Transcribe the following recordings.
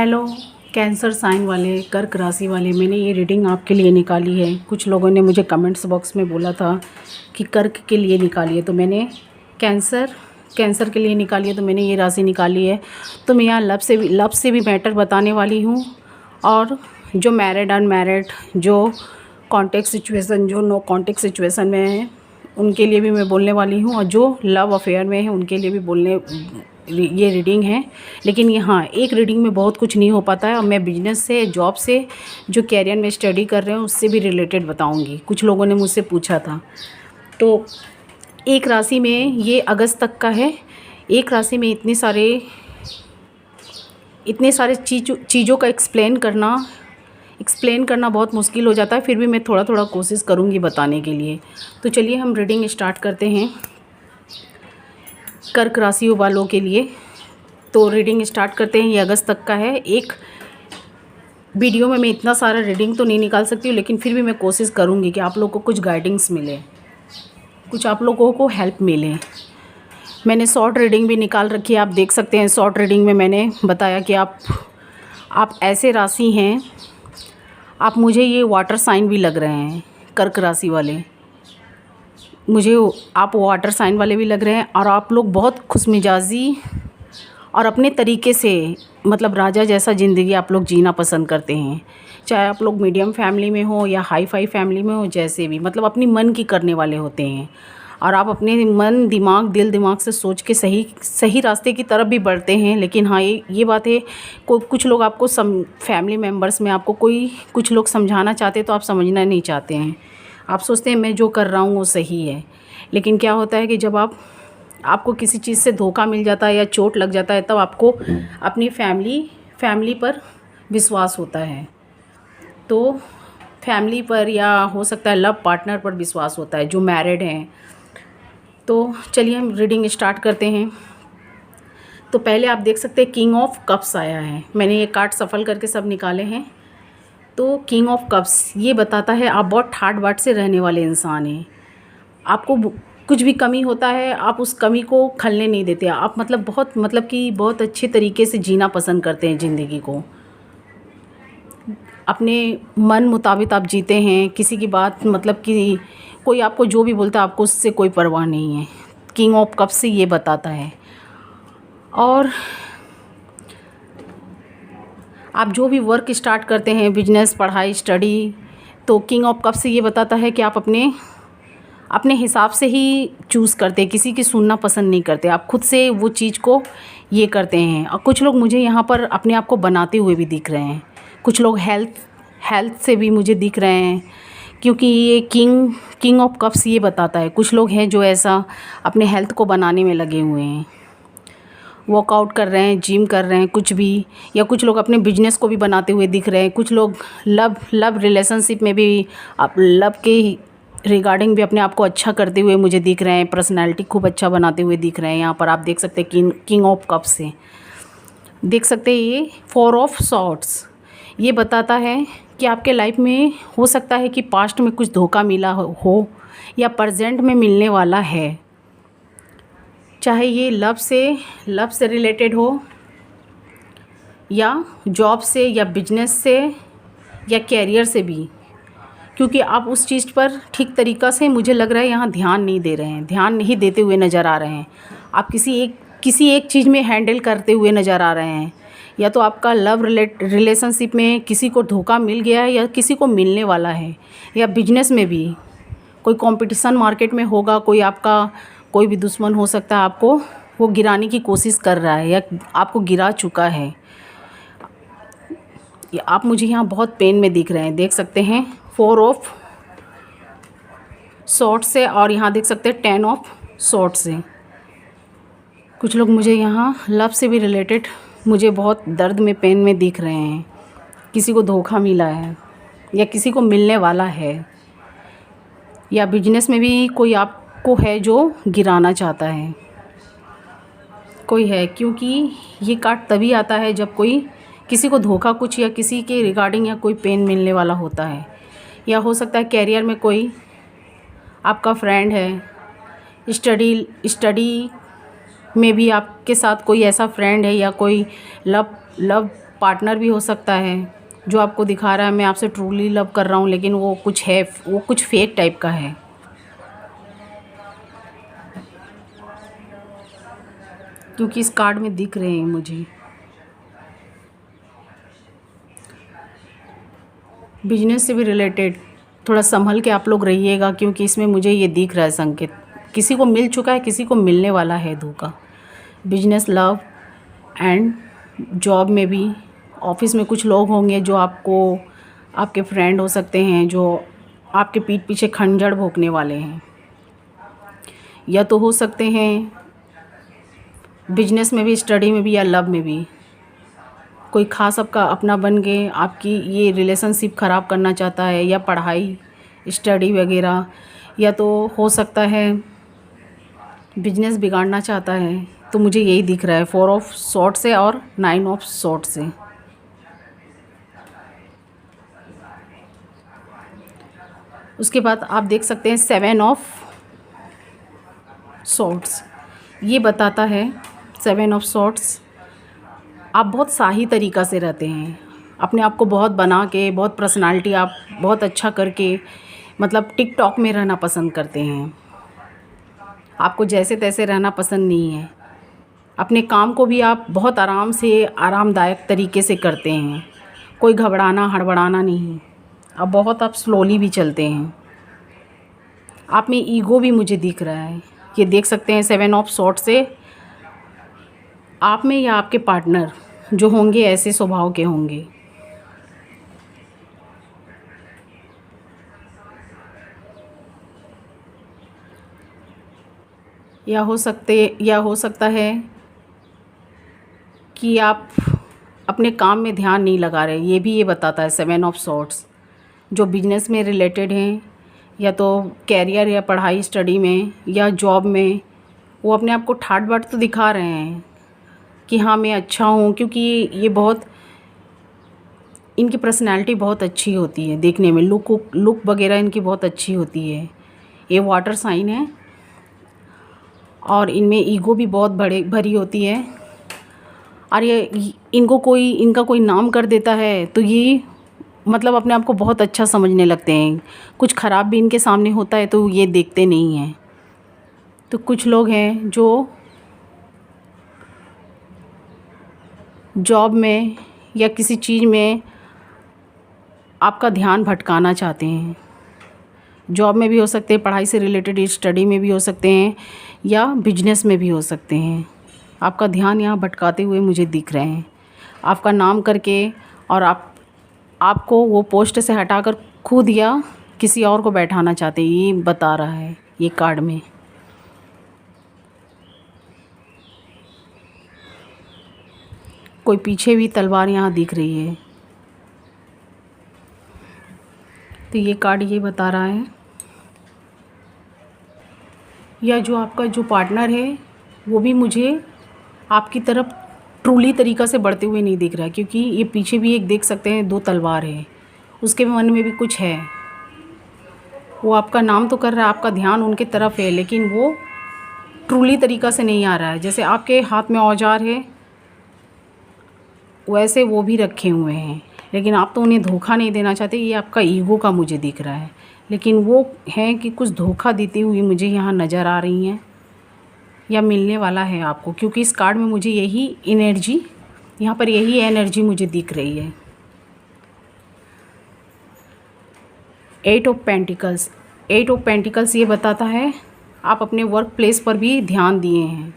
Hello. Cancer sign वाले, कर्क राशि वाले, मैंने ये रीडिंग आपके लिए निकाली है। कुछ लोगों ने मुझे कमेंट्स बॉक्स में बोला था कि कर्क के लिए निकाली है, तो मैंने कैंसर के लिए निकाली है, तो मैंने ये राशि निकाली है। तो मैं यहाँ लव से भी मैटर बताने वाली हूँ, और जो मैरिड अनमैरिड, जो कॉन्टेक्ट सिचुएशन, जो नो कॉन्टेक्ट सिचुएशन में है उनके लिए भी मैं बोलने वाली हूँ, और जो लव अफेयर में है उनके लिए भी ये रीडिंग है। लेकिन यहाँ एक रीडिंग में बहुत कुछ नहीं हो पाता है, और मैं बिजनेस से, जॉब से, जो कैरियर में स्टडी कर रहे हैं उससे भी रिलेटेड बताऊँगी। कुछ लोगों ने मुझसे पूछा था। तो एक राशि में ये अगस्त तक का है। एक राशि में इतने सारे चीज़ों का एक्सप्लेन करना बहुत मुश्किल हो जाता है, फिर भी मैं थोड़ा थोड़ा कोशिश करूँगी बताने के लिए। तो चलिए हम रीडिंग स्टार्ट करते हैं कर्क राशि वालों के लिए। तो रीडिंग स्टार्ट करते हैं। ये अगस्त तक का है। एक वीडियो में मैं इतना सारा रीडिंग तो नहीं निकाल सकती हूँ, लेकिन फिर भी मैं कोशिश करूँगी कि आप लोगों को कुछ गाइडेंस मिले, कुछ आप लोगों को हेल्प मिले। मैंने शॉर्ट रीडिंग भी निकाल रखी है, आप देख सकते हैं। शॉर्ट रीडिंग में मैंने बताया कि आप ऐसे राशि हैं, आप मुझे ये वाटर साइन भी लग रहे हैं, कर्क राशि वाले, मुझे आप वाटर साइन वाले भी लग रहे हैं। और आप लोग बहुत खुशमिजाजी और अपने तरीके से, मतलब राजा जैसा ज़िंदगी आप लोग जीना पसंद करते हैं। चाहे आप लोग मीडियम फैमिली में हो या हाई फाई फैमिली में हो, जैसे भी, मतलब अपनी मन की करने वाले होते हैं। और आप अपने मन दिमाग दिल दिमाग से सोच के सही रास्ते की तरफ भी बढ़ते हैं। लेकिन हाँ, ये बात है, कुछ लोग आपको फैमिली मेम्बर्स में आपको कुछ लोग समझाना चाहते हैं, तो आप समझना नहीं चाहते हैं। आप सोचते हैं मैं जो कर रहा हूँ वो सही है। लेकिन क्या होता है कि जब आपको किसी चीज़ से धोखा मिल जाता है या चोट लग जाता है, तब आपको अपनी फैमिली पर विश्वास होता है। तो फैमिली पर, या हो सकता है लव पार्टनर पर विश्वास होता है, जो मैरिड हैं। तो चलिए हम रीडिंग स्टार्ट करते हैं। तो पहले आप देख सकते हैं किंग ऑफ कप्स आया है। मैंने ये कार्ड सफल करके सब निकाले हैं। तो किंग ऑफ कप्स ये बताता है आप बहुत ठाट बाट से रहने वाले इंसान हैं। आपको कुछ भी कमी होता है, आप उस कमी को खलने नहीं देते। आप बहुत अच्छे तरीके से जीना पसंद करते हैं ज़िंदगी को। अपने मन मुताबिक आप जीते हैं। किसी की बात, मतलब कि कोई आपको जो भी बोलता है, आपको उससे कोई परवाह नहीं है। किंग ऑफ कप्स से ये बताता है। और आप जो भी वर्क स्टार्ट करते हैं, बिजनेस, पढ़ाई, स्टडी, तो किंग ऑफ कप्स से ये बताता है कि आप अपने हिसाब से ही चूज़ करते हैं, किसी की सुनना पसंद नहीं करते। आप खुद से वो चीज़ को ये करते हैं। और कुछ लोग मुझे यहाँ पर अपने आप को बनाते हुए भी दिख रहे हैं। कुछ लोग हेल्थ से भी मुझे दिख रहे हैं, क्योंकि ये किंग ऑफ कप्स ये बताता है कुछ लोग हैं जो ऐसा अपने हेल्थ को बनाने में लगे हुए हैं, वर्कआउट कर रहे हैं, जिम कर रहे हैं, कुछ भी। या कुछ लोग अपने बिजनेस को भी बनाते हुए दिख रहे हैं। कुछ लोग लव रिलेशनशिप में भी, आप लव के रिगार्डिंग भी अपने आप को अच्छा करते हुए मुझे दिख रहे हैं। पर्सनैलिटी खूब अच्छा बनाते हुए दिख रहे हैं। यहाँ पर आप देख सकते हैं किंग ऑफ कप्स से देख सकते हैं ये 4 ऑफ सॉर्ड्स ये बताता है कि आपके लाइफ में हो सकता है कि पास्ट में कुछ धोखा मिला हो या प्रेजेंट में मिलने वाला है। चाहे ये लव से रिलेटेड हो, या जॉब से, या बिजनेस से, या कैरियर से भी। क्योंकि आप उस चीज़ पर ठीक तरीक़ा से, मुझे लग रहा है यहाँ ध्यान नहीं दे रहे हैं, ध्यान नहीं देते हुए नज़र आ रहे हैं। आप किसी एक चीज़ में हैंडल करते हुए नज़र आ रहे हैं। या तो आपका लव रिलेशनशिप में किसी को धोखा मिल गया है, या किसी को मिलने वाला है। या बिजनेस में भी कोई कंपटीशन मार्केट में होगा, कोई भी दुश्मन हो सकता है, आपको वो गिराने की कोशिश कर रहा है या आपको गिरा चुका है। आप मुझे यहाँ बहुत पेन में दिख रहे हैं, देख सकते हैं 4 ऑफ सॉर्ड से, और यहाँ देख सकते हैं 10 ऑफ सॉर्ड से। कुछ लोग मुझे यहाँ लव से भी रिलेटेड मुझे बहुत दर्द में, पेन में दिख रहे हैं। किसी को धोखा मिला है, या किसी को मिलने वाला है। या बिजनेस में भी कोई आपको है जो गिराना चाहता है, कोई है। क्योंकि ये कार्ड तभी आता है जब कोई किसी को धोखा, कुछ या किसी के रिगार्डिंग या कोई पेन मिलने वाला होता है। या हो सकता है कैरियर में कोई आपका फ्रेंड है, स्टडी में भी आपके साथ कोई ऐसा फ्रेंड है, या कोई लव पार्टनर भी हो सकता है जो आपको दिखा रहा है मैं आपसे ट्रूली लव कर रहा हूँ, लेकिन वो कुछ है, वो कुछ फेक टाइप का है। क्योंकि इस कार्ड में दिख रहे हैं मुझे। बिजनेस से भी रिलेटेड थोड़ा संभल के आप लोग रहिएगा, क्योंकि इसमें मुझे ये दिख रहा है संकेत। किसी को मिल चुका है, किसी को मिलने वाला है धोखा। बिजनेस, लव एंड जॉब में भी, ऑफिस में कुछ लोग होंगे जो आपको, आपके फ्रेंड हो सकते हैं जो आपके पीठ पीछे खंजर भोंकने वाले हैं, या तो हो सकते हैं बिजनेस में भी, स्टडी में भी, या लव में भी। कोई खास आपका अपना बन के आपकी ये रिलेशनशिप ख़राब करना चाहता है, या पढ़ाई, स्टडी वगैरह, या तो हो सकता है बिजनेस बिगाड़ना चाहता है। तो मुझे यही दिख रहा है 4 ऑफ सॉर्ड से और 9 ऑफ सॉर्ड से। उसके बाद आप देख सकते हैं 7 ऑफ सॉर्ड्स। ये बताता है 7 ऑफ सॉर्ड्स, आप बहुत शाही तरीक़ा से रहते हैं, अपने आप को बहुत बना के, बहुत पर्सनालिटी आप बहुत अच्छा करके, मतलब टिकटॉक में रहना पसंद करते हैं। आपको जैसे तैसे रहना पसंद नहीं है। अपने काम को भी आप बहुत आराम से, आरामदायक तरीके से करते हैं। कोई घबराना हड़बड़ाना नहीं। अब बहुत आप स्लोली भी चलते हैं। आप में ईगो भी मुझे दिख रहा है, ये देख सकते हैं 7 ऑफ सॉर्ड से। आप में या आपके पार्टनर जो होंगे ऐसे स्वभाव के होंगे। या हो सकता है कि आप अपने काम में ध्यान नहीं लगा रहे। ये भी ये बताता है 7 ऑफ सॉर्ड्स। जो बिजनेस में रिलेटेड हैं, या तो कैरियर या पढ़ाई स्टडी में या जॉब में, वो अपने आप को ठाट बाट तो दिखा रहे हैं कि हाँ मैं अच्छा हूँ, क्योंकि ये बहुत, इनकी पर्सनैलिटी बहुत अच्छी होती है देखने में, लुक वगैरह इनकी बहुत अच्छी होती है। ये वाटर साइन है और इनमें ईगो भी बहुत भरी होती है। और ये इनका कोई नाम कर देता है तो ये मतलब अपने आप को बहुत अच्छा समझने लगते हैं। कुछ ख़राब भी इनके सामने होता है तो ये देखते नहीं हैं। तो कुछ लोग हैं जो जॉब में या किसी चीज़ में आपका ध्यान भटकाना चाहते हैं। जॉब में भी हो सकते हैं, पढ़ाई से रिलेटेड स्टडी में भी हो सकते हैं, या बिजनेस में भी हो सकते हैं। आपका ध्यान यहाँ भटकाते हुए मुझे दिख रहे हैं। आपका नाम करके और आपको वो पोस्ट से हटाकर खुद या किसी और को बैठाना चाहते हैं, ये बता रहा है ये कार्ड में। कोई पीछे भी तलवार यहाँ दिख रही है। तो ये कार्ड ये बता रहा है, या जो आपका जो पार्टनर है वो भी मुझे आपकी तरफ ट्रूली तरीक़ा से बढ़ते हुए नहीं दिख रहा है, क्योंकि ये पीछे भी एक देख सकते हैं 2 तलवार है। उसके मन में भी कुछ है। वो आपका नाम तो कर रहा है, आपका ध्यान उनके तरफ है, लेकिन वो ट्रूली तरीक़ा से नहीं आ रहा है। जैसे आपके हाथ में औजार है वैसे वो भी रखे हुए हैं, लेकिन आप तो उन्हें धोखा नहीं देना चाहते। ये आपका ईगो का मुझे दिख रहा है, लेकिन वो हैं कि कुछ धोखा देती हुई मुझे यहाँ नज़र आ रही हैं, या मिलने वाला है आपको। क्योंकि इस कार्ड में मुझे यही एनर्जी, यहाँ पर यही एनर्जी मुझे दिख रही है। 8 ऑफ पेंटिकल्स। 8 ऑफ पेंटिकल्स ये बताता है आप अपने वर्क प्लेस पर भी ध्यान दिए हैं।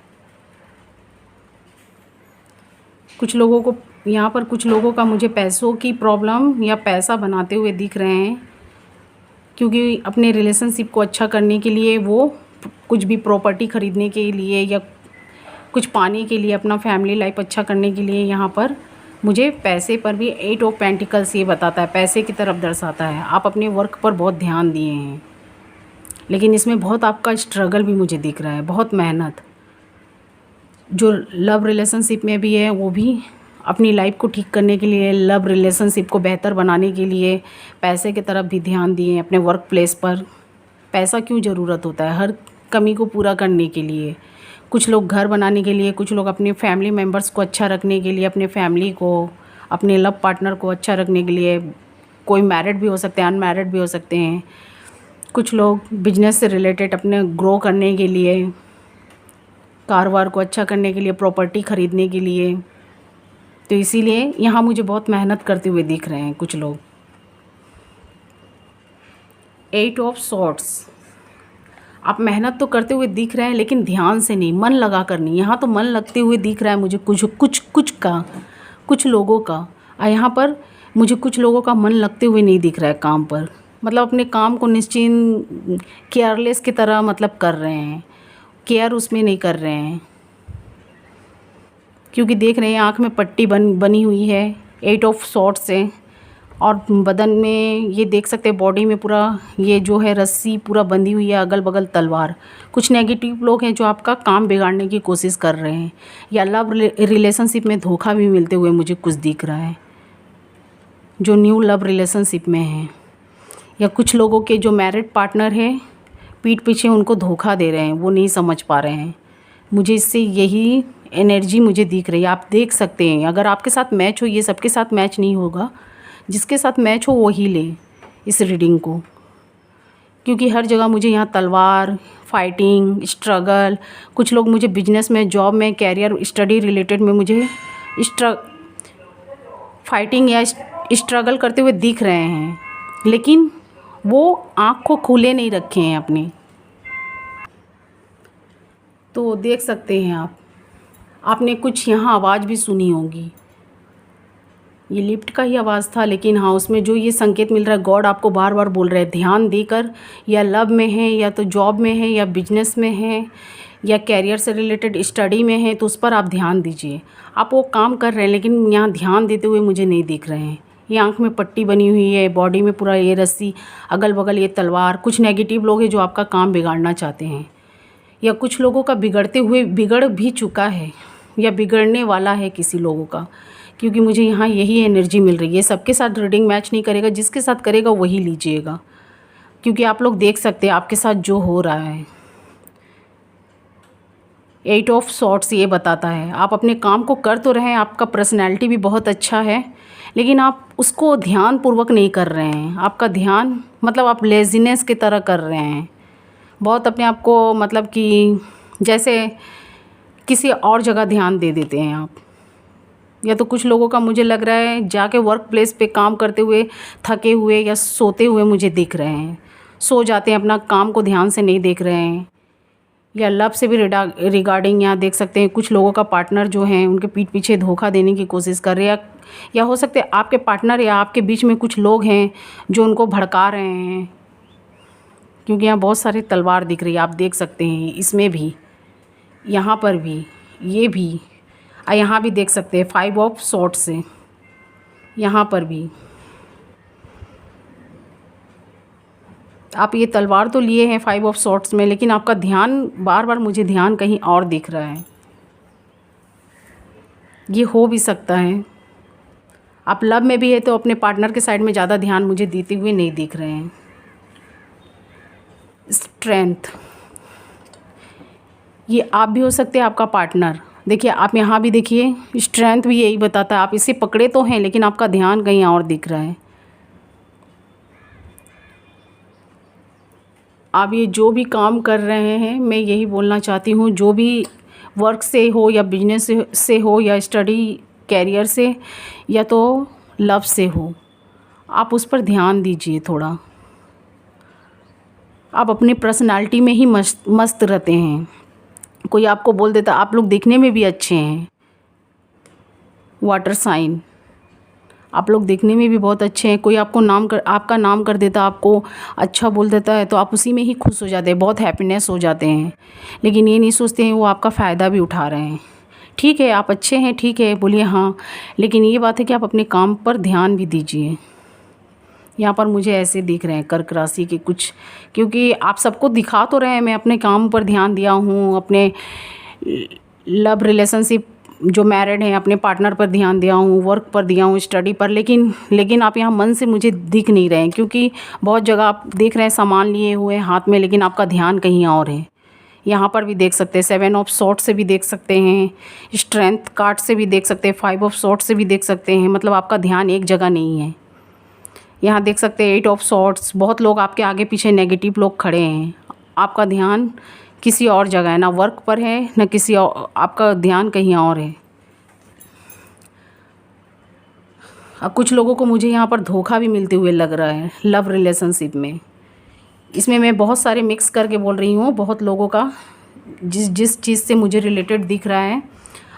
कुछ लोगों को यहाँ पर, कुछ लोगों का मुझे पैसों की प्रॉब्लम या पैसा बनाते हुए दिख रहे हैं, क्योंकि अपने रिलेशनशिप को अच्छा करने के लिए वो कुछ भी प्रॉपर्टी ख़रीदने के लिए या कुछ पाने के लिए, अपना फैमिली लाइफ अच्छा करने के लिए, यहाँ पर मुझे पैसे पर भी 8 ऑफ पेंटिकल्स ये बताता है, पैसे की तरफ दर्शाता है। आप अपने वर्क पर बहुत ध्यान दिए हैं, लेकिन इसमें बहुत आपका स्ट्रगल भी मुझे दिख रहा है, बहुत मेहनत। जो लव रिलेशनशिप में भी है वो भी अपनी लाइफ को ठीक करने के लिए, लव रिलेशनशिप को बेहतर बनाने के लिए पैसे की तरफ भी ध्यान दिए अपने वर्क प्लेस पर। पैसा क्यों ज़रूरत होता है? हर कमी को पूरा करने के लिए। कुछ लोग घर बनाने के लिए, कुछ लोग अपने फैमिली मेम्बर्स को अच्छा रखने के लिए, अपने फैमिली को, अपने लव पार्टनर को अच्छा रखने के लिए। कोई मैरिड भी हो सकते हैं, अनमैरिड भी हो सकते हैं। कुछ लोग बिजनेस से रिलेटेड अपने ग्रो करने के लिए, कारोबार को अच्छा करने के लिए, प्रॉपर्टी ख़रीदने के लिए। तो इसीलिए यहाँ मुझे बहुत मेहनत करते हुए दिख रहे हैं कुछ लोग। 8 ऑफ सॉर्ड्स, आप मेहनत तो करते हुए दिख रहे हैं लेकिन ध्यान से नहीं, मन लगा कर नहीं। यहाँ तो मन लगते हुए दिख रहा है मुझे कुछ लोगों का। और यहाँ पर मुझे कुछ लोगों का मन लगते हुए नहीं दिख रहा है काम पर। मतलब अपने काम को निश्चिंत केयरलेस की तरह मतलब कर रहे हैं, केयर उसमें नहीं कर रहे हैं। क्योंकि देख रहे हैं आँख में पट्टी बनी हुई है 8 ऑफ सॉर्ड्स से, और बदन में ये देख सकते हैं बॉडी में पूरा ये जो है रस्सी पूरा बंधी हुई है, अगल बगल तलवार। कुछ नेगेटिव लोग हैं जो आपका काम बिगाड़ने की कोशिश कर रहे हैं, या लव रिलेशनशिप में धोखा भी मिलते हुए मुझे कुछ दिख रहा है, जो न्यू लव रिलेशनशिप में हैं। या कुछ लोगों के जो मैरिड पार्टनर हैं पीठ पीछे उनको धोखा दे रहे हैं, वो नहीं समझ पा रहे हैं। मुझे इससे यही एनर्जी मुझे दिख रही है। आप देख सकते हैं अगर आपके साथ मैच हो, ये सबके साथ मैच नहीं होगा, जिसके साथ मैच हो वो ही ले इस रीडिंग को। क्योंकि हर जगह मुझे यहाँ तलवार, फाइटिंग, स्ट्रगल, कुछ लोग मुझे बिजनेस में, जॉब में, कैरियर, स्टडी रिलेटेड में मुझे फाइटिंग या स्ट्रगल करते हुए दिख रहे हैं, लेकिन वो आँख को खुले नहीं रखे हैं अपने। तो देख सकते हैं आपने कुछ यहाँ आवाज़ भी सुनी होगी, ये लिफ्ट का ही आवाज़ था, लेकिन हाँ उसमें जो ये संकेत मिल रहा है, गॉड आपको बार बार बोल रहे हैं ध्यान देकर, या लव में है, या तो जॉब में है, या बिजनेस में है, या कैरियर से रिलेटेड स्टडी में है, तो उस पर आप ध्यान दीजिए। आप वो काम कर रहे हैं लेकिन यहाँ ध्यान देते हुए मुझे नहीं दिख रहे हैं। ये आँख में पट्टी बनी हुई है, बॉडी में पूरा ये रस्सी, अगल बगल ये तलवार। कुछ नेगेटिव लोग हैं जो आपका काम बिगाड़ना चाहते हैं, या कुछ लोगों का बिगड़ भी चुका है या बिगड़ने वाला है किसी लोगों का। क्योंकि मुझे यहाँ यही एनर्जी मिल रही है। सबके साथ रीडिंग मैच नहीं करेगा, जिसके साथ करेगा वही लीजिएगा, क्योंकि आप लोग देख सकते हैं आपके साथ जो हो रहा है। 8 ऑफ सॉर्ड्स ये बताता है आप अपने काम को कर तो रहे हैं, आपका पर्सनैलिटी भी बहुत अच्छा है, लेकिन आप उसको ध्यानपूर्वक नहीं कर रहे हैं। आपका ध्यान मतलब आप लेज़ीनेस की तरह कर रहे हैं, बहुत अपने आप को मतलब कि जैसे किसी और जगह ध्यान दे देते हैं आप। या तो कुछ लोगों का मुझे लग रहा है जाके वर्क प्लेस पे काम करते हुए थके हुए या सोते हुए मुझे दिख रहे हैं, सो जाते हैं, अपना काम को ध्यान से नहीं देख रहे हैं। या लव से भी रिगार्डिंग यहाँ देख सकते हैं कुछ लोगों का पार्टनर जो हैं उनके पीठ पीछे धोखा देने की कोशिश कर रहे हैं, या हो सकते हैं आपके पार्टनर या आपके बीच में कुछ लोग हैं जो उनको भड़का रहे हैं। क्योंकि यहाँ बहुत सारी तलवार दिख रही है, आप देख सकते हैं इसमें भी, यहाँ पर भी, ये भी, और यहाँ भी देख सकते हैं 5 ऑफ सॉर्ड्स से, यहाँ पर भी आप ये तलवार तो लिए हैं 5 ऑफ सॉर्ड्स में, लेकिन आपका ध्यान बार बार मुझे ध्यान कहीं और दिख रहा है। ये हो भी सकता है आप लव में भी है तो अपने पार्टनर के साइड में ज़्यादा ध्यान मुझे देते हुए नहीं दिख रहे हैं। स्ट्रेंथ, ये आप भी हो सकते हैं, आपका पार्टनर। देखिए आप यहाँ भी देखिए, स्ट्रेंथ भी यही बताता है आप इसे पकड़े तो हैं लेकिन आपका ध्यान कहीं और दिख रहा है। आप ये जो भी काम कर रहे हैं, मैं यही बोलना चाहती हूँ, जो भी वर्क से हो या बिजनेस से हो या स्टडी कैरियर से या तो लव से हो, आप उस पर ध्यान दीजिए थोड़ा। आप अपनी पर्सनालिटी में ही मस्त रहते हैं। कोई आपको बोल देता आप लोग देखने में भी अच्छे हैं, वाटर साइन, आप लोग देखने में भी बहुत अच्छे हैं। कोई आपको आपका नाम कर देता, आपको अच्छा बोल देता है तो आप उसी में ही खुश हो जाते हैं, बहुत हैप्पीनेस हो जाते हैं। लेकिन ये नहीं सोचते हैं वो आपका फ़ायदा भी उठा रहे हैं। ठीक है आप अच्छे हैं, ठीक है बोलिए हाँ, लेकिन ये बात है कि आप अपने काम पर ध्यान भी दीजिए। यहाँ पर मुझे ऐसे दिख रहे हैं कर्क राशि के कुछ, क्योंकि आप सबको दिखा तो रहे हैं मैं अपने काम पर ध्यान दिया हूँ, अपने लव रिलेशनशिप जो मैरिड हैं अपने पार्टनर पर ध्यान दिया हूँ, वर्क पर दिया हूँ, स्टडी पर, लेकिन आप यहाँ मन से मुझे दिख नहीं रहे हैं। क्योंकि बहुत जगह आप देख रहे हैं सामान लिए हुए हाथ में, लेकिन आपका ध्यान कहीं और है। यहाँ पर भी देख सकते हैं, 7 ऑफ सॉर्ड से भी देख सकते हैं, स्ट्रेंथ कार्ड से भी देख सकते हैं, 5 ऑफ सॉर्ड से भी देख सकते हैं। मतलब आपका ध्यान एक जगह नहीं है। यहाँ देख सकते हैं 8 ऑफ सॉर्ड्स। बहुत लोग आपके आगे पीछे नेगेटिव लोग खड़े हैं। आपका ध्यान किसी और जगह है, ना वर्क पर है ना किसी और, आपका ध्यान कहीं और है। अब कुछ लोगों को मुझे यहाँ पर धोखा भी मिलते हुए लग रहा है लव रिलेशनशिप में। इसमें मैं बहुत सारे मिक्स करके बोल रही हूँ, बहुत लोगों का जिस चीज़ से मुझे रिलेटेड दिख रहा है।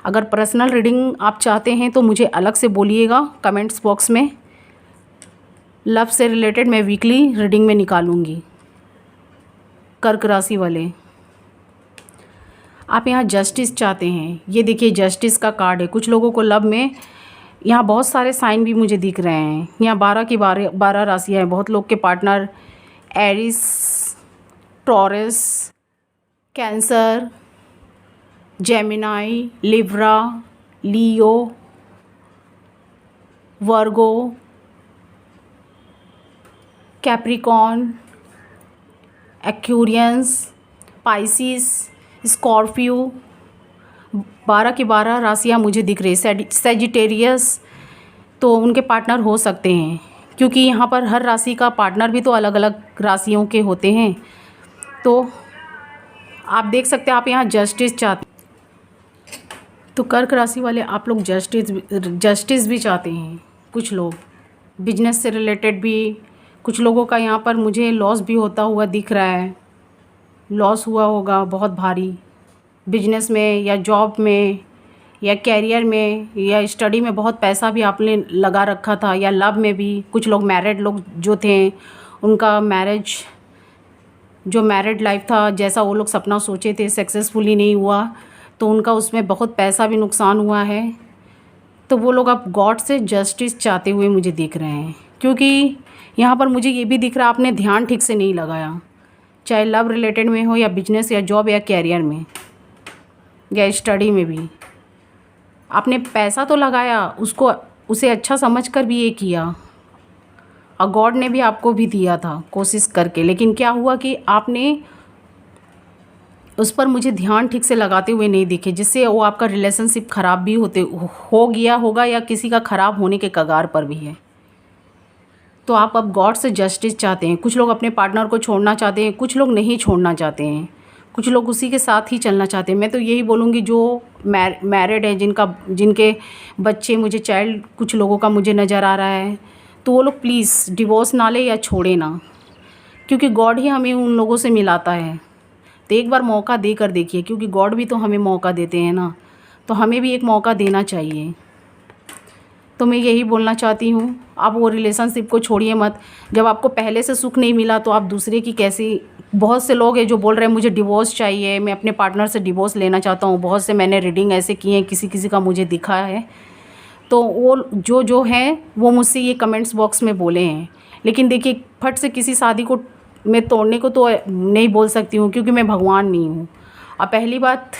अगर पर्सनल रीडिंग आप चाहते हैं तो मुझे अलग से बोलिएगा कमेंट्स बॉक्स में। लव से रिलेटेड मैं वीकली रीडिंग में निकालूंगी। कर्क राशि वाले, आप यहाँ जस्टिस चाहते हैं। ये देखिए जस्टिस का कार्ड है। कुछ लोगों को लव में यहाँ बहुत सारे साइन भी मुझे दिख रहे हैं। यहाँ 12 की 12 राशियाँ हैं। बहुत लोग के partner Aries, Taurus, Cancer, Gemini, Libra, Leo, Virgo, Capricorn, Aquarius, Pisces, Scorpio. 12 की 12 राशियाँ मुझे दिख रही है। सेजिटेरियस तो उनके पार्टनर हो सकते हैं, क्योंकि यहाँ पर हर राशि का पार्टनर भी तो अलग अलग राशियों के होते हैं। तो आप देख सकते हैं आप यहाँ जस्टिस चाहते, तो कर्क राशि वाले आप लोग जस्टिस भी चाहते हैं। कुछ लोग बिजनेस से रिलेटेड भी, कुछ लोगों का यहाँ पर मुझे लॉस भी होता हुआ दिख रहा है। लॉस हुआ होगा बहुत भारी बिजनेस में या जॉब में या कैरियर में या स्टडी में। बहुत पैसा भी आपने लगा रखा था, या लव में भी। कुछ लोग मैरिड लोग जो थे उनका जो मैरिड लाइफ था जैसा वो लोग सपना सोचे थे सक्सेसफुली नहीं हुआ, तो उनका उसमें बहुत पैसा भी नुकसान हुआ है। तो वो लोग अब गॉड से जस्टिस चाहते हुए मुझे दिख रहे हैं, क्योंकि यहाँ पर मुझे ये भी दिख रहा है आपने ध्यान ठीक से नहीं लगाया, चाहे लव रिलेटेड में हो या बिजनेस या जॉब या कैरियर में या स्टडी में भी। आपने पैसा तो लगाया, उसे अच्छा समझकर भी ये किया, और गॉड ने भी आपको भी दिया था कोशिश करके। लेकिन क्या हुआ कि आपने उस पर मुझे ध्यान ठीक से लगाते हुए नहीं दिखे, जिससे वो आपका रिलेशनशिप ख़राब भी हो गया होगा या किसी का ख़राब होने के कगार पर भी है। तो आप अब गॉड से जस्टिस चाहते हैं। कुछ लोग अपने पार्टनर को छोड़ना चाहते हैं, कुछ लोग नहीं छोड़ना चाहते हैं, कुछ लोग उसी के साथ ही चलना चाहते हैं। मैं तो यही बोलूँगी जो मैरिड है, जिनके बच्चे मुझे चाइल्ड कुछ लोगों का मुझे नज़र आ रहा है, तो वो लोग प्लीज़ डिवोर्स ना ले या छोड़े ना, क्योंकि गॉड ही हमें उन लोगों से मिलाता है। तो एक बार मौका दे कर देखिए, क्योंकि गॉड भी तो हमें मौका देते हैं ना, तो हमें भी एक मौका देना चाहिए। तो मैं यही बोलना चाहती हूँ, आप वो रिलेशनशिप को छोड़िए मत। जब आपको पहले से सुख नहीं मिला तो आप दूसरे की कैसी। बहुत से लोग हैं जो बोल रहे हैं मुझे डिवोर्स चाहिए, मैं अपने पार्टनर से डिवोर्स लेना चाहता हूँ। बहुत से मैंने रीडिंग ऐसे की हैं, किसी किसी का मुझे दिखा है। तो वो जो है वो मुझसे ये कमेंट्स बॉक्स में बोले हैं। लेकिन देखिए फट से किसी शादी को मैं तोड़ने को तो नहीं बोल सकती हूँ, क्योंकि मैं भगवान नहीं हूँ। और पहली बात,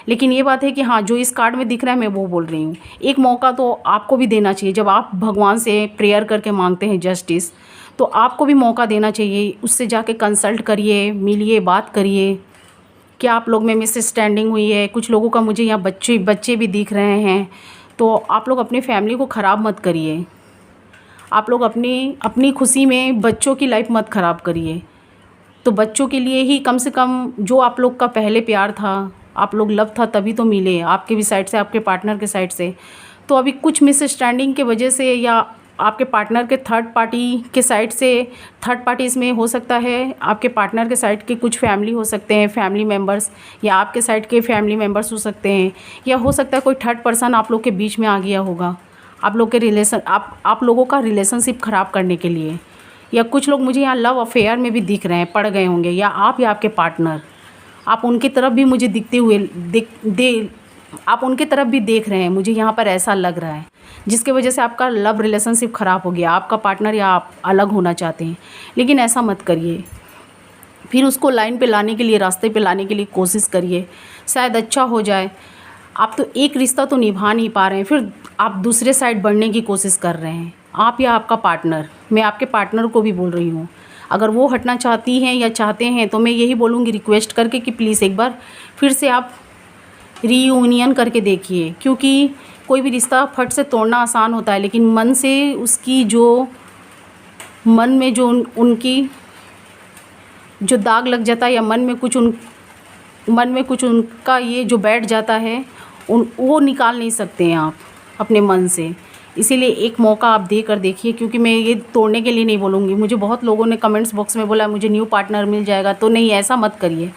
लेकिन ये बात है कि हाँ, जो इस कार्ड में दिख रहा है मैं वो बोल रही हूँ। एक मौका तो आपको भी देना चाहिए। जब आप भगवान से प्रेयर करके मांगते हैं जस्टिस, तो आपको भी मौका देना चाहिए। उससे जाके कंसल्ट करिए, मिलिए, बात करिए, क्या आप लोग में मिसअंडरस्टैंडिंग हुई है। कुछ लोगों का मुझे यहाँ बच्चे भी दिख रहे हैं। तो आप लोग अपनी फैमिली को ख़राब मत करिए। आप लोग अपनी खुशी में बच्चों की लाइफ मत ख़राब करिए। तो बच्चों के लिए ही कम से कम जो आप लोग का पहले प्यार था, आप लोग लव था, तभी तो मिले, आपके भी साइड से, आपके पार्टनर के साइड से। तो अभी कुछ मिसअंडरस्टैंडिंग के वजह से या आपके पार्टनर के थर्ड पार्टी के साइड से, थर्ड पार्टी इसमें हो सकता है आपके पार्टनर के साइड के कुछ फैमिली हो सकते हैं, फैमिली मेम्बर्स, या आपके साइड के फैमिली मेम्बर्स हो सकते हैं, या हो सकता है कोई थर्ड पर्सन आप लोग के बीच में आ गया होगा, आप लोग के आप लोगों का रिलेशनशिप ख़राब करने के लिए। या कुछ लोग मुझे यहाँ लव अफेयर में भी दिख रहे हैं, पड़ गए होंगे, या आपके पार्टनर, आप उनकी तरफ भी मुझे दिखते हुए आप उनकी तरफ भी देख रहे हैं, मुझे यहाँ पर ऐसा लग रहा है, जिसके वजह से आपका लव रिलेशनशिप ख़राब हो गया। आपका पार्टनर या आप अलग होना चाहते हैं, लेकिन ऐसा मत करिए। फिर उसको लाइन पे लाने के लिए, रास्ते पे लाने के लिए कोशिश करिए, शायद अच्छा हो जाए। आप तो एक रिश्ता तो निभा नहीं पा रहे हैं, फिर आप दूसरे साइड बढ़ने की कोशिश कर रहे हैं, आप या आपका पार्टनर। मैं आपके पार्टनर को भी बोल रही हूँ, अगर वो हटना चाहती हैं या चाहते हैं तो मैं यही बोलूँगी रिक्वेस्ट करके कि प्लीज़ एक बार फिर से आप रीयूनियन करके देखिए, क्योंकि कोई भी रिश्ता फट से तोड़ना आसान होता है, लेकिन मन से उसकी जो मन में जो उनकी जो दाग लग जाता है या मन में कुछ उनका ये जो बैठ जाता है वो निकाल नहीं सकते हैं आप अपने मन से। इसीलिए एक मौका आप दे कर देखिए, क्योंकि मैं ये तोड़ने के लिए नहीं बोलूँगी। मुझे बहुत लोगों ने कमेंट्स बॉक्स में बोला मुझे न्यू पार्टनर मिल जाएगा, तो नहीं, ऐसा मत करिए।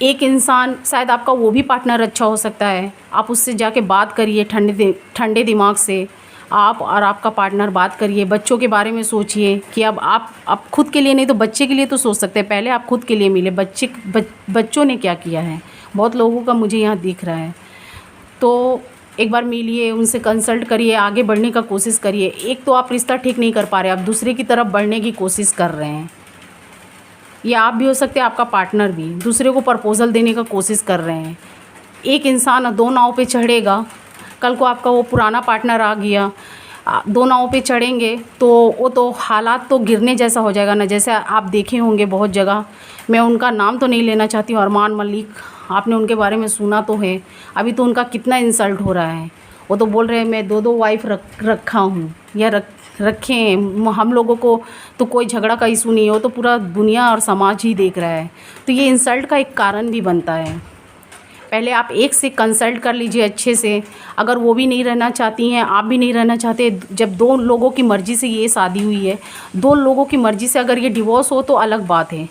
एक इंसान शायद आपका वो भी पार्टनर अच्छा हो सकता है, आप उससे जाके बात करिए ठंडे दिमाग से। आप और आपका पार्टनर बात करिए, बच्चों के बारे में सोचिए कि अब आप खुद के लिए नहीं तो बच्चे के लिए तो सोच सकते हैं। पहले आप खुद के लिए मिले, बच्चों ने क्या किया है, बहुत लोगों का मुझे यहाँ दिख रहा है। तो एक बार मिलिए, उनसे कंसल्ट करिए, आगे बढ़ने का कोशिश करिए। एक तो आप रिश्ता ठीक नहीं कर पा रहे, आप दूसरे की तरफ बढ़ने की कोशिश कर रहे हैं, या आप भी हो सकते हैं आपका पार्टनर भी दूसरे को प्रपोज़ल देने का कोशिश कर रहे हैं। एक इंसान दो नाव पे चढ़ेगा, कल को आपका वो पुराना पार्टनर आ गया, दो नाव पे चढ़ेंगे तो वो तो हालात तो गिरने जैसा हो जाएगा ना। जैसे आप देखे होंगे बहुत जगह, मैं उनका नाम तो नहीं लेना चाहती हूँ, अरमान मलिक, आपने उनके बारे में सुना तो है। अभी तो उनका कितना इंसल्ट हो रहा है, वो तो बोल रहे हैं मैं दो वाइफ रखा हूँ या रखे हैं। हम लोगों को तो कोई झगड़ा का इशू नहीं हो, तो पूरा दुनिया और समाज ही देख रहा है। तो ये इंसल्ट का एक कारण भी बनता है। पहले आप एक से कंसल्ट कर लीजिए अच्छे से। अगर वो भी नहीं रहना चाहती हैं, आप भी नहीं रहना चाहते, जब दो लोगों की मर्ज़ी से ये शादी हुई है, दो लोगों की मर्ज़ी से अगर ये डिवोर्स हो तो अलग बात है,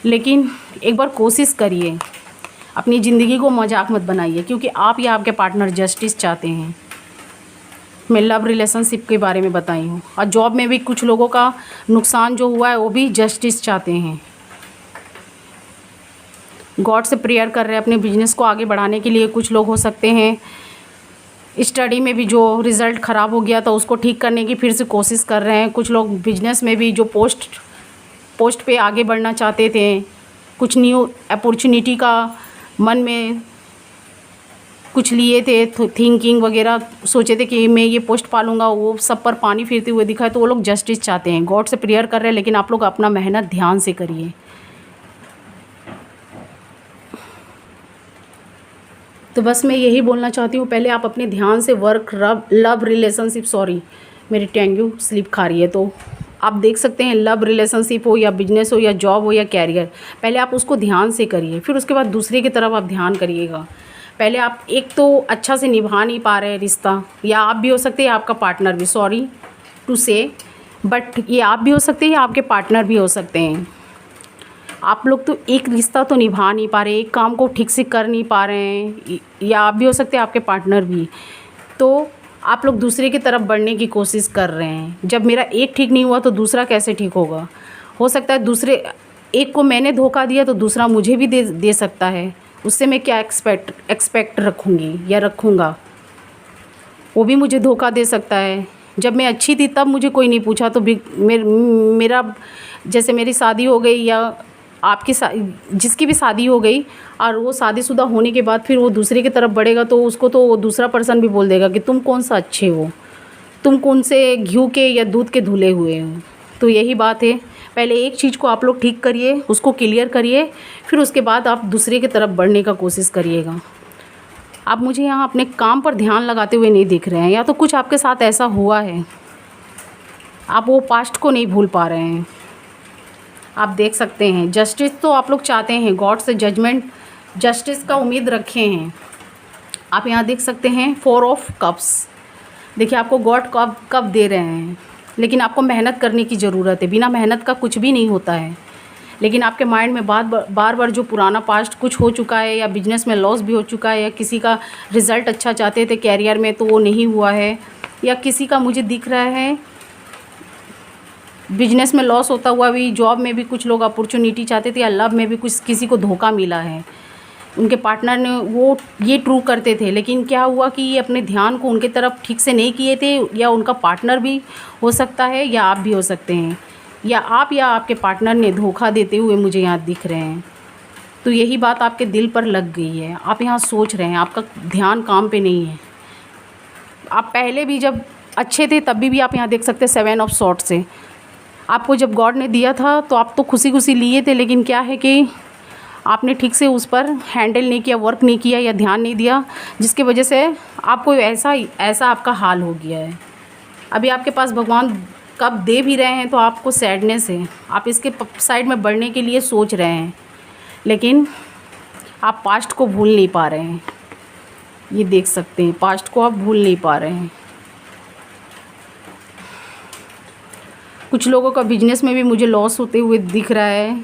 लेकिन एक बार कोशिश करिए, अपनी ज़िंदगी को मजाक मत बनाइए, क्योंकि आप या आपके पार्टनर जस्टिस चाहते हैं। मैं लव रिलेशनशिप के बारे में बताई हूँ, और जॉब में भी कुछ लोगों का नुकसान जो हुआ है वो भी जस्टिस चाहते हैं। गॉड से प्रेयर कर रहे हैं अपने बिजनेस को आगे बढ़ाने के लिए। कुछ लोग हो सकते हैं स्टडी में भी जो रिज़ल्ट ख़राब हो गया था उसको ठीक करने की फिर से कोशिश कर रहे हैं। कुछ लोग बिजनेस में भी जो पोस्ट पे आगे बढ़ना चाहते थे, कुछ न्यू अपॉर्चुनिटी का मन में कुछ लिए थे, थिंकिंग वगैरह सोचे थे कि मैं ये पोस्ट पालूंगा, वो सब पर पानी फिरते हुए दिखा है, तो वो लोग जस्टिस चाहते हैं। गॉड से प्रेयर कर रहे हैं, लेकिन आप लोग अपना मेहनत ध्यान से करिए। तो बस मैं यही बोलना चाहती हूँ, पहले आप अपने ध्यान से लव रिलेशनशिप, सॉरी मेरी टेंगू स्लिप खा रही है, तो आप देख सकते हैं लव रिलेशनशिप हो या बिजनेस हो या जॉब हो या कैरियर, पहले आप उसको ध्यान से करिए, फिर उसके बाद दूसरे की तरफ आप ध्यान करिएगा। पहले आप एक तो अच्छा से निभा नहीं पा रहे रिश्ता, या आप भी हो सकते हैं आपका पार्टनर भी, सॉरी टू से, बट ये आप भी हो सकते हैं या आपके पार्टनर भी हो सकते हैं। आप लोग तो एक रिश्ता तो निभा नहीं पा रहे, एक काम को ठीक से कर नहीं पा रहे हैं, या आप भी हो सकते हैं आपके पार्टनर भी, तो आप लोग दूसरे की तरफ बढ़ने की कोशिश कर रहे हैं। जब मेरा एक ठीक नहीं हुआ तो दूसरा कैसे ठीक होगा। हो सकता है दूसरे एक को मैंने धोखा दिया तो दूसरा मुझे भी दे सकता है, उससे मैं क्या एक्सपेक्ट रखूँगी या रखूँगा, वो भी मुझे धोखा दे सकता है। जब मैं अच्छी थी तब मुझे कोई नहीं पूछा, तो मेरा जैसे मेरी शादी हो गई या आपकी जिसकी भी शादी हो गई और वो शादीशुदा होने के बाद फिर वो दूसरे की तरफ बढ़ेगा, तो उसको तो वो दूसरा पर्सन भी बोल देगा कि तुम कौन सा अच्छे हो, तुम कौन से घी के या दूध के धुले हुए हो। तो यही बात है, पहले एक चीज़ को आप लोग ठीक करिए, उसको क्लियर करिए, फिर उसके बाद आप दूसरे की तरफ बढ़ने का कोशिश करिएगा। आप मुझे यहाँ अपने काम पर ध्यान लगाते हुए नहीं दिख रहे हैं, या तो कुछ आपके साथ ऐसा हुआ है, आप वो पास्ट को नहीं भूल पा रहे हैं। आप देख सकते हैं जस्टिस तो आप लोग चाहते हैं, गॉड से जस्टिस का उम्मीद रखे हैं। आप यहाँ देख सकते हैं 4 ऑफ कप्स, देखिए आपको गॉड कप दे रहे हैं, लेकिन आपको मेहनत करने की ज़रूरत है। बिना मेहनत का कुछ भी नहीं होता है, लेकिन आपके माइंड में बार बार जो पुराना पास्ट कुछ हो चुका है, या बिजनेस में लॉस भी हो चुका है, या किसी का रिज़ल्ट अच्छा चाहते थे कैरियर में तो वो नहीं हुआ है, या किसी का मुझे दिख रहा है बिजनेस में लॉस होता हुआ भी, जॉब में भी कुछ लोग अपॉर्चुनिटी चाहते थे, या लव में भी कुछ किसी को धोखा मिला है। उनके पार्टनर ने वो ये ट्रू करते थे, लेकिन क्या हुआ कि ये अपने ध्यान को उनके तरफ ठीक से नहीं किए थे, या उनका पार्टनर भी हो सकता है या आप भी हो सकते हैं, या आप या आपके पार्टनर ने धोखा देते हुए मुझे यहाँ दिख रहे हैं। तो यही बात आपके दिल पर लग गई है, आप यहाँ सोच रहे हैं, आपका ध्यान काम पे नहीं है। आप पहले भी जब अच्छे थे तब भी आप यहाँ देख सकते हैं 7 ऑफ सॉर्ट्स से, आपको जब गॉड ने दिया था तो आप तो खुशी खुशी लिए थे, लेकिन क्या है कि आपने ठीक से उस पर हैंडल नहीं किया, वर्क नहीं किया या ध्यान नहीं दिया, जिसकी वजह से आपको ऐसा आपका हाल हो गया है। अभी आपके पास भगवान कब दे भी रहे हैं तो आपको सैडनेस है, आप इसके साइड में बढ़ने के लिए सोच रहे हैं, लेकिन आप पास्ट को भूल नहीं पा रहे हैं। ये देख सकते हैं, पास्ट को आप भूल नहीं पा रहे हैं। कुछ लोगों का बिजनेस में भी मुझे लॉस होते हुए दिख रहा है।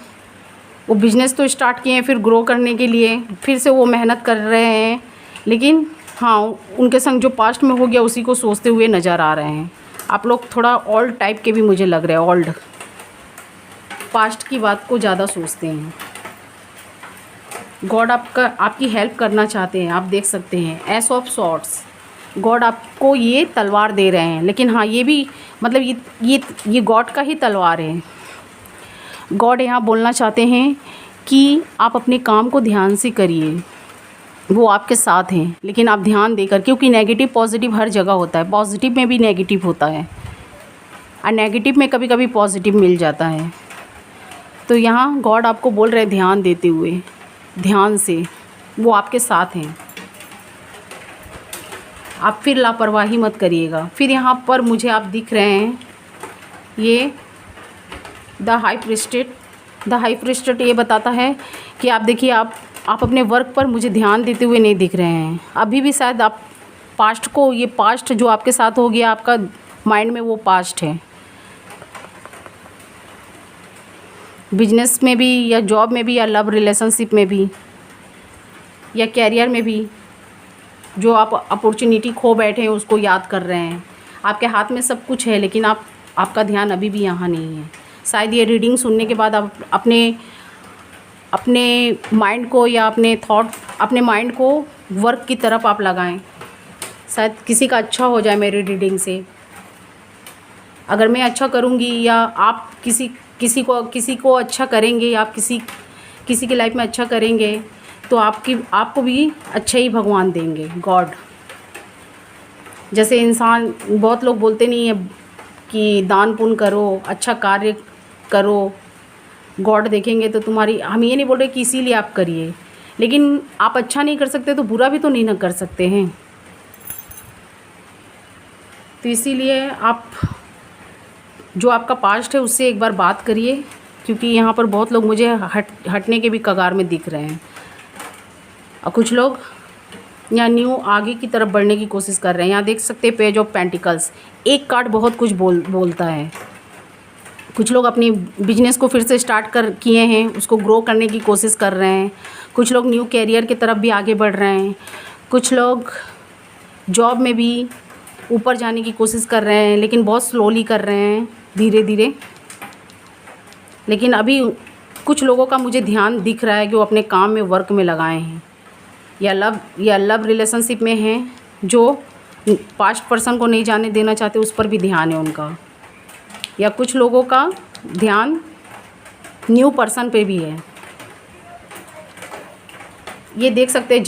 वो बिज़नेस तो स्टार्ट किए हैं, फिर ग्रो करने के लिए फिर से वो मेहनत कर रहे हैं, लेकिन हाँ, उनके संग जो पास्ट में हो गया उसी को सोचते हुए नज़र आ रहे हैं। आप लोग थोड़ा ओल्ड टाइप के भी मुझे लग रहे हैं, ओल्ड, पास्ट की बात को ज़्यादा सोचते हैं। गॉड आपकी हेल्प करना चाहते हैं, आप देख सकते हैं एस ऑफ सॉर्ड्स। गॉड आपको ये तलवार दे रहे हैं, लेकिन हाँ, ये भी मतलब ये गॉड का ही तलवार है। गॉड यहाँ बोलना चाहते हैं कि आप अपने काम को ध्यान से करिए, वो आपके साथ हैं, लेकिन आप ध्यान देकर, क्योंकि नेगेटिव पॉजिटिव हर जगह होता है, पॉजिटिव में भी नेगेटिव होता है और नेगेटिव में कभी कभी पॉजिटिव मिल जाता है। तो यहाँ गॉड आपको बोल रहे हैं ध्यान देते हुए, ध्यान से, वो आपके साथ हैं। आप फिर लापरवाही मत करिएगा। फिर यहाँ पर मुझे आप दिख रहे हैं ये द हाई प्रिस्टेड ये बताता है कि आप देखिए, आप अपने वर्क पर मुझे ध्यान देते हुए नहीं दिख रहे हैं। अभी भी शायद आप पास्ट को, ये पास्ट जो आपके साथ हो गया, आपका माइंड में वो पास्ट है। बिजनेस में भी या जॉब में भी या लव रिलेशनशिप में भी या कैरियर में भी जो आप अपॉर्चुनिटी खो बैठे हैं उसको याद कर रहे हैं। आपके हाथ में सब कुछ है, लेकिन आपका ध्यान अभी भी यहाँ नहीं है। शायद ये रीडिंग सुनने के बाद आप अपने माइंड को या अपने माइंड को वर्क की तरफ आप लगाएं। शायद किसी का अच्छा हो जाए मेरी रीडिंग से। अगर मैं अच्छा करूँगी या आप किसी को अच्छा करेंगे या आप किसी की लाइफ में अच्छा करेंगे तो आपको भी अच्छा ही भगवान देंगे, गॉड। जैसे इंसान, बहुत लोग बोलते नहीं है कि दान पुण्य करो, अच्छा कार्य करो, गॉड देखेंगे तो तुम्हारी। हम ये नहीं बोल रहे कि इसीलिए आप करिए, लेकिन आप अच्छा नहीं कर सकते तो बुरा भी तो नहीं ना कर सकते हैं। तो इसीलिए आप जो आपका पास्ट है उससे एक बार बात करिए, क्योंकि यहाँ पर बहुत लोग मुझे हटने के भी कगार में दिख रहे हैं और कुछ लोग यहाँ न्यू आगे की तरफ बढ़ने की कोशिश कर रहे हैं। यहाँ देख सकते हैं पेज ऑफ पेंटिकल्स, एक कार्ड बहुत कुछ बोलता है। कुछ लोग अपनी बिजनेस को फिर से स्टार्ट किए हैं, उसको ग्रो करने की कोशिश कर रहे हैं। कुछ लोग न्यू कैरियर की तरफ भी आगे बढ़ रहे हैं। कुछ लोग जॉब में भी ऊपर जाने की कोशिश कर रहे हैं, लेकिन बहुत स्लोली कर रहे हैं, धीरे धीरे। लेकिन अभी कुछ लोगों का मुझे ध्यान दिख रहा है कि वो अपने काम में, वर्क में लगाए हैं, या लव रिलेशनशिप में हैं, जो पास्ट पर्सन को नहीं जाने देना चाहते, उस पर भी ध्यान है उनका। या कुछ लोगों का ध्यान न्यू पर्सन पे भी है। ये देख सकते हैं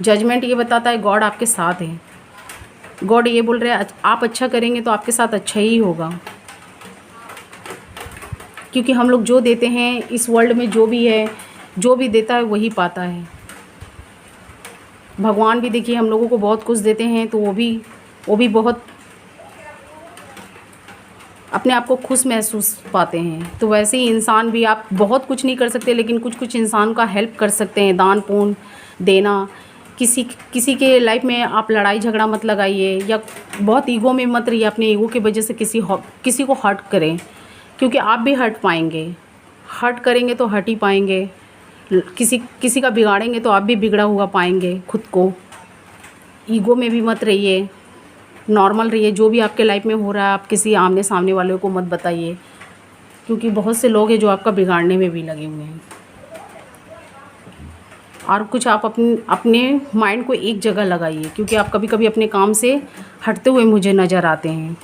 जजमेंट ये बताता है गॉड आपके साथ है। गॉड ये बोल रहे हैं आप अच्छा करेंगे तो आपके साथ अच्छा ही होगा, क्योंकि हम लोग जो देते हैं इस वर्ल्ड में, जो भी है, जो भी देता है वही पाता है। भगवान भी देखिए हम लोगों को बहुत कुछ देते हैं, तो वो भी बहुत अपने आप को खुश महसूस पाते हैं। तो वैसे ही इंसान भी, आप बहुत कुछ नहीं कर सकते, लेकिन कुछ इंसान का हेल्प कर सकते हैं, दान पुण्य देना। किसी के लाइफ में आप लड़ाई झगड़ा मत लगाइए, या बहुत ईगो में मत रहिए, अपने ईगो की वजह से किसी को हर्ट करें, क्योंकि आप भी हर्ट पाएंगे। हर्ट करेंगे तो हर्ट ही पाएंगे। किसी का बिगाड़ेंगे तो आप भी बिगड़ा हुआ पाएंगे खुद को। ईगो में भी मत रहिए, नॉर्मल रहिए। जो भी आपके लाइफ में हो रहा है आप किसी आमने सामने वाले को मत बताइए, क्योंकि बहुत से लोग हैं जो आपका बिगाड़ने में भी लगे हुए हैं। और कुछ आप अपने माइंड को एक जगह लगाइए, क्योंकि आप कभी कभी अपने काम से हटते हुए मुझे नज़र आते हैं।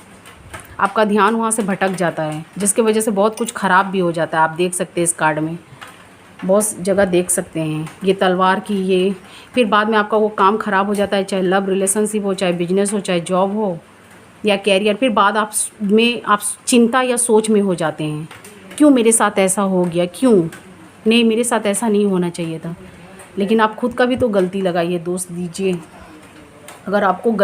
आपका ध्यान वहाँ से भटक जाता है, जिसकी वजह से बहुत कुछ ख़राब भी हो जाता है। आप देख सकते हैं इस कार्ड में बहुत जगह देख सकते हैं ये तलवार की, ये फिर बाद में आपका वो काम ख़राब हो जाता है, चाहे लव रिलेशनशिप हो, चाहे बिजनेस हो, चाहे जॉब हो। या कैरियर, फिर बाद आप चिंता या सोच में हो जाते हैं, क्यों मेरे साथ ऐसा हो गया, क्यों नहीं, मेरे साथ ऐसा नहीं होना चाहिए था। लेकिन आप खुद का भी तो गलती लगाइए, दोस्त दीजिए। अगर आपको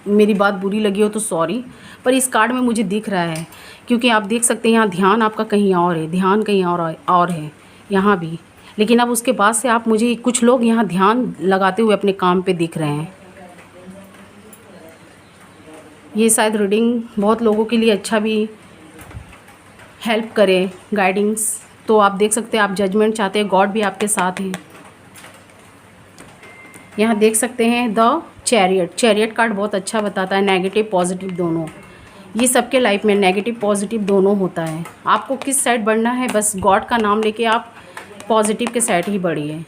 मेरी बात बुरी लगी हो तो सॉरी, पर इस कार्ड में मुझे दिख रहा है, क्योंकि आप देख सकते हैं यहाँ ध्यान आपका कहीं और है, ध्यान कहीं और है यहाँ भी। लेकिन अब उसके बाद से आप मुझे कुछ लोग यहाँ ध्यान लगाते हुए अपने काम पे दिख रहे हैं। ये शायद रीडिंग बहुत लोगों के लिए अच्छा भी हेल्प करे, गाइडिंग्स। तो आप देख सकते हैं, आप जजमेंट चाहते हैं, गॉड भी आपके साथ हैं। यहाँ देख सकते हैं द चैरियट कार्ड बहुत अच्छा बताता है, नेगेटिव पॉजिटिव दोनों। ये सबके लाइफ में नेगेटिव पॉजिटिव दोनों होता है। आपको किस साइड बढ़ना है, बस गॉड का नाम लेके आप पॉजिटिव के साइड ही बढ़िए।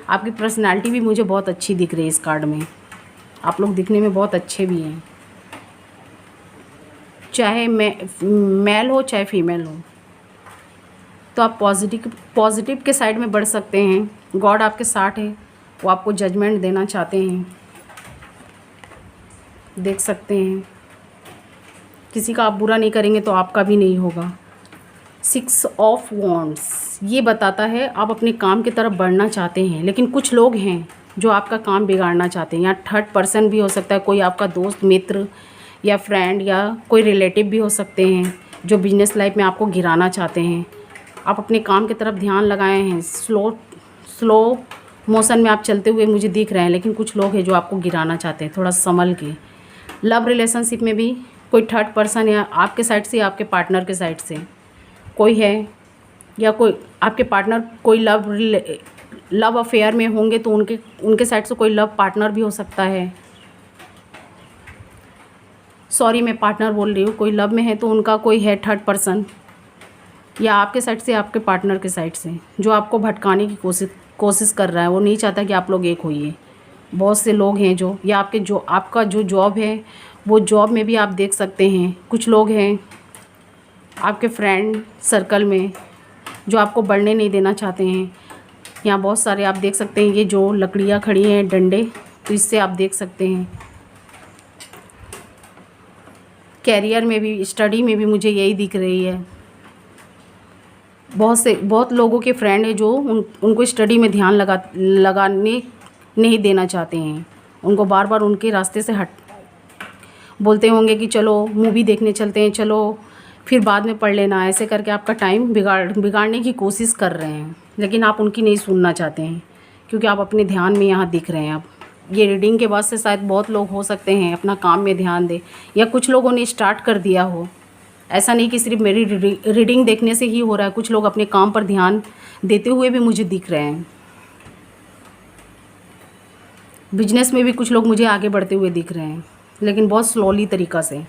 आपकी पर्सनालिटी भी मुझे बहुत अच्छी दिख रही है इस कार्ड में, आप लोग दिखने में बहुत अच्छे भी हैं, चाहे मेल हो चाहे फीमेल हो। तो आप पॉजिटिव के साइड में बढ़ सकते हैं। गॉड आपके साथ है, वो आपको जजमेंट देना चाहते हैं, देख सकते हैं। किसी का आप बुरा नहीं करेंगे तो आपका भी नहीं होगा। 6 ऑफ वॉन्ड्स ये बताता है आप अपने काम की तरफ बढ़ना चाहते हैं, लेकिन कुछ लोग हैं जो आपका काम बिगाड़ना चाहते हैं। यहाँ थर्ड पर्सन भी हो सकता है, कोई आपका दोस्त, मित्र या फ्रेंड या कोई रिलेटिव भी हो सकते हैं जो बिजनेस लाइफ में आपको गिराना चाहते हैं। आप अपने काम की तरफ ध्यान लगाए हैं, स्लो मोशन में आप चलते हुए मुझे दिख रहे हैं, लेकिन कुछ लोग हैं जो आपको गिराना चाहते हैं। थोड़ा संभल के। लव रिलेशनशिप में भी कोई थर्ड पर्सन या आपके साइड से या आपके पार्टनर के साइड से कोई है, या कोई आपके पार्टनर कोई लव अफेयर में होंगे तो उनके साइड से कोई लव पार्टनर भी हो सकता है। सॉरी, मैं पार्टनर बोल रही हूँ। कोई लव में है तो उनका कोई है थर्ड पर्सन, या आपके साइड से आपके पार्टनर के साइड से जो आपको भटकाने की कोशिश कर रहा है। वो नहीं चाहता कि आप लोग एक होइए। बहुत से लोग हैं जो, या आपका जो जॉब है वो जॉब में भी आप देख सकते हैं कुछ लोग हैं आपके फ्रेंड सर्कल में जो आपको बढ़ने नहीं देना चाहते हैं। यहाँ बहुत सारे आप देख सकते हैं, ये जो लकड़ियाँ खड़ी हैं, डंडे, तो इससे आप देख सकते हैं। कैरियर में भी, स्टडी में भी मुझे यही दिख रही है। बहुत लोगों के फ्रेंड है जो उनको स्टडी में ध्यान लगाने नहीं देना चाहते हैं। उनको बार बार उनके रास्ते से बोलते होंगे कि चलो मूवी देखने चलते हैं, चलो फिर बाद में पढ़ लेना। ऐसे करके आपका टाइम बिगाड़ने की कोशिश कर रहे हैं, लेकिन आप उनकी नहीं सुनना चाहते हैं, क्योंकि आप अपने ध्यान में यहाँ दिख रहे हैं। आप ये रीडिंग के बाद से शायद बहुत लोग हो सकते हैं अपना काम में ध्यान दें, या कुछ लोगों ने स्टार्ट कर दिया हो। ऐसा नहीं कि सिर्फ मेरी रीडिंग देखने से ही हो रहा है, कुछ लोग अपने काम पर ध्यान देते हुए भी मुझे दिख रहे हैं। बिजनेस में भी कुछ लोग मुझे आगे बढ़ते हुए दिख रहे हैं, लेकिन बहुत स्लोली तरीक़ा से।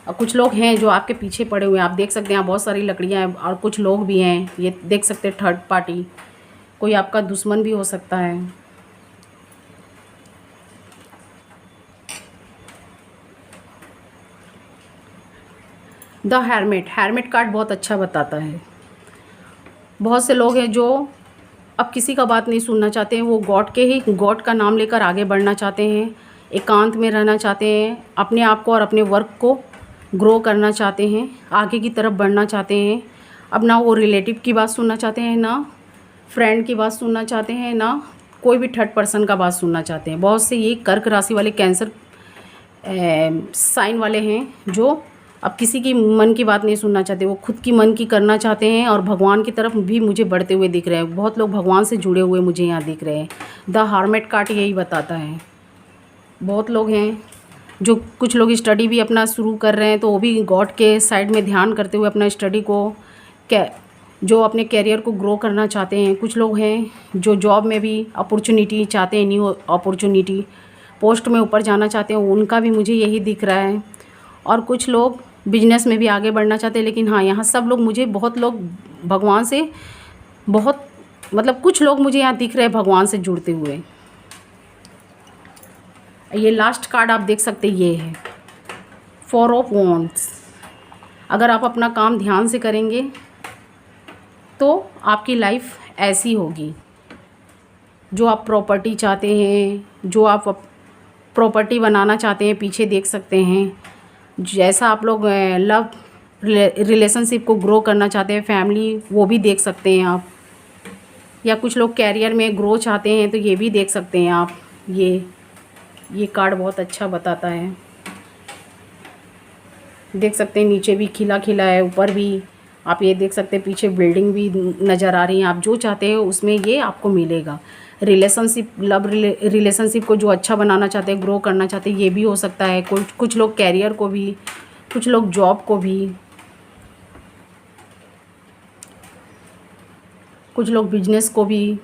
और कुछ लोग हैं जो आपके पीछे पड़े हुए हैं। आप देख सकते हैं बहुत सारी लकड़ियाँ हैं, और कुछ लोग भी हैं, ये देख सकते हैं थर्ड पार्टी, कोई आपका दुश्मन भी हो सकता है। द हैरमेट कार्ड बहुत अच्छा बताता है। बहुत से लोग हैं जो अब किसी का बात नहीं सुनना चाहते हैं, वो गॉड का नाम लेकर आगे बढ़ना चाहते हैं, एकांत में रहना चाहते हैं, अपने आप को और अपने वर्क को ग्रो करना चाहते हैं, आगे की तरफ बढ़ना चाहते हैं। अब ना वो रिलेटिव की बात सुनना चाहते हैं, ना फ्रेंड की बात सुनना चाहते हैं, ना कोई भी थर्ड पर्सन का बात सुनना चाहते हैं। बहुत से ये कर्क राशि वाले, कैंसर साइन वाले हैं जो अब किसी की मन की बात नहीं सुनना चाहते, वो खुद की मन की करना चाहते हैं, और भगवान की तरफ भी मुझे बढ़ते हुए दिख रहे हैं। बहुत लोग भगवान से जुड़े हुए मुझे यहाँ दिख रहे हैं। द हर्मिट कार्ड यही बताता है। बहुत लोग हैं जो, कुछ लोग स्टडी भी अपना शुरू कर रहे हैं, तो वो भी गॉड के साइड में ध्यान करते हुए अपना स्टडी को जो अपने कैरियर को ग्रो करना चाहते हैं। कुछ लोग हैं जो जॉब में भी अपॉर्चुनिटी चाहते हैं, न्यू अपॉर्चुनिटी, पोस्ट में ऊपर जाना चाहते हैं, उनका भी मुझे यही दिख रहा है। और कुछ लोग बिजनेस में भी आगे बढ़ना चाहते हैं। लेकिन हाँ, यहाँ सब लोग मुझे, बहुत लोग भगवान से बहुत, मतलब कुछ लोग मुझे यहाँ दिख रहे हैं भगवान से जुड़ते हुए। ये लास्ट कार्ड आप देख सकते हैं, ये है 4 ऑफ वॉन्ड्स। अगर आप अपना काम ध्यान से करेंगे तो आपकी लाइफ ऐसी होगी। जो आप प्रॉपर्टी चाहते हैं, जो आप प्रॉपर्टी बनाना चाहते हैं, पीछे देख सकते हैं। जैसा आप लोग लव रिलेशनशिप को ग्रो करना चाहते हैं, फैमिली, वो भी देख सकते हैं आप। या कुछ लोग कैरियर में ग्रो चाहते हैं तो ये भी देख सकते हैं आप। ये कार्ड बहुत अच्छा बताता है। देख सकते हैं नीचे भी खिला खिला है, ऊपर भी आप ये देख सकते हैं, पीछे बिल्डिंग भी नज़र आ रही है। आप जो चाहते हैं उसमें ये आपको मिलेगा। रिलेशनशिप, लव रिलेशनशिप को जो अच्छा बनाना चाहते हैं, ग्रो करना चाहते हैं, ये भी हो सकता है। कुछ लोग कैरियर को भी, कुछ लोग जॉब को भी, कुछ लोग बिजनेस को भी।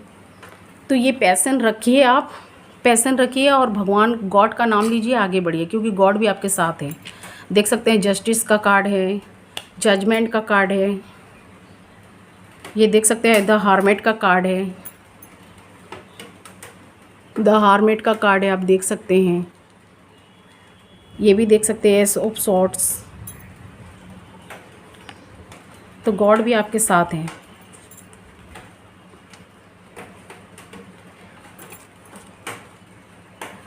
तो ये पैशन रखिए, आप पैशन रखिए और भगवान गॉड का नाम लीजिए, आगे बढ़िए, क्योंकि गॉड भी आपके साथ है। देख सकते हैं जस्टिस का कार्ड है, जजमेंट का कार्ड है, ये देख सकते हैं द हार्मेट का कार्ड है, द हार्मेट का कार्ड है, आप देख सकते हैं। ये भी देख सकते हैं एस ऑफ सॉर्ट्स। तो गॉड भी आपके साथ हैं।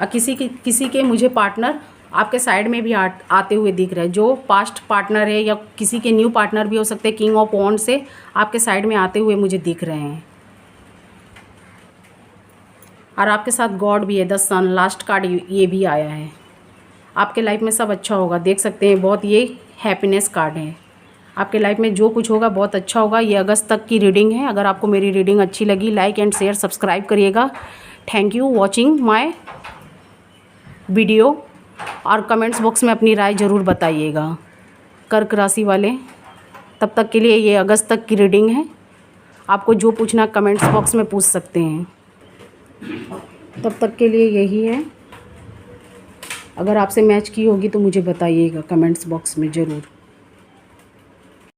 किसी के मुझे पार्टनर आपके साइड में भी आते हुए दिख रहे हैं। जो पास्ट पार्टनर है या किसी के न्यू पार्टनर भी हो सकते हैं, किंग ऑफ वॉन्ड से आपके साइड में आते हुए मुझे दिख रहे हैं। और आपके साथ गॉड भी है, द सन, लास्ट कार्ड ये भी आया है। आपके लाइफ में सब अच्छा होगा, देख सकते हैं बहुत, ये हैप्पीनेस कार्ड है। आपके लाइफ में जो कुछ होगा बहुत अच्छा होगा। ये अगस्त तक की रीडिंग है। अगर आपको मेरी रीडिंग अच्छी लगी, लाइक एंड शेयर सब्सक्राइब करिएगा। Thank you watching my video. और कमेंट्स बॉक्स में अपनी राय ज़रूर बताइएगा कर्क राशि वाले। तब तक के लिए ये अगस्त तक की रीडिंग है। आपको जो पूछना कमेंट्स बॉक्स में पूछ सकते हैं। तब तक के लिए यही है। अगर आपसे मैच की होगी तो मुझे बताइएगा कमेंट्स बॉक्स में ज़रूर।